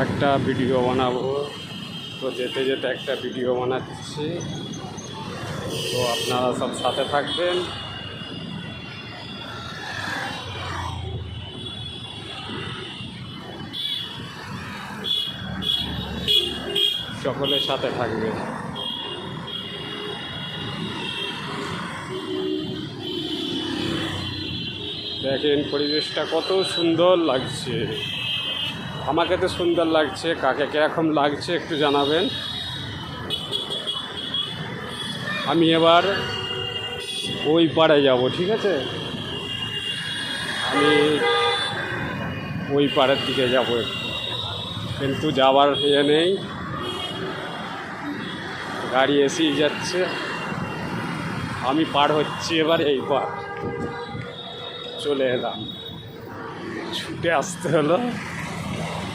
একটা ভিডিও বানাবো, তো যেতে যেতে একটা ভিডিও বানাচ্ছি, তো আপনারা সব সাথে থাকবেন। সকলের সাথে থাকবেন। দেখেন পরিবেশটা কত সুন্দর লাগছে, আমাকে তো সুন্দর লাগছে, কাকে কিরকম লাগছে একটু জানাবেন। আমি এবার ওই পাড়ে যাব, ঠিক আছে? আমি ওই পাড়ের দিকে যাব একটু, কিন্তু যাওয়ার ইয়ে নেই, গাড়ি এসেই যাচ্ছে। আমি পার হচ্ছি এবার এই পার, চলে এলাম, ছুটে আসতে হলো,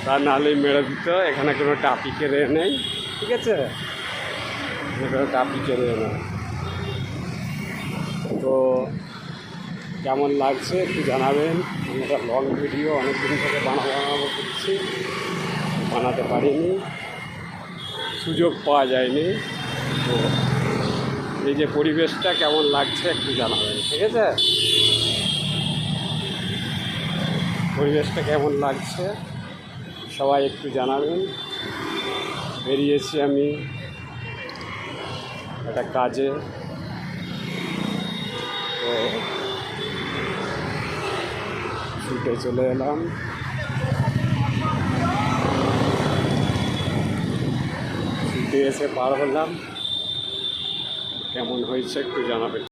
তা নাহলে মেরে দিত। এখানে কোনো ট্রাফিকের এ নেই, ঠিক আছে? কোনো ট্রাফিকের এ নেই। তো কেমন লাগছে একটু জানাবেন। আমি একটা লং ভিডিও অনেক দিন থেকে বানাবো করছি, বানাতে পারিনি, সুযোগ পাওয়া যায়নি। তো এই যে পরিবেশটা কেমন লাগছে একটু জানাবেন, ঠিক আছে? পরিবেশটা কেমন লাগছে সবাই একটু জানাবেন। বেরিয়েছি আমি একটা কাজে, তো ছুটে চলে এলাম। ছুটে এসে পার হলাম, কেমন হয়েছে একটু জানাবেন।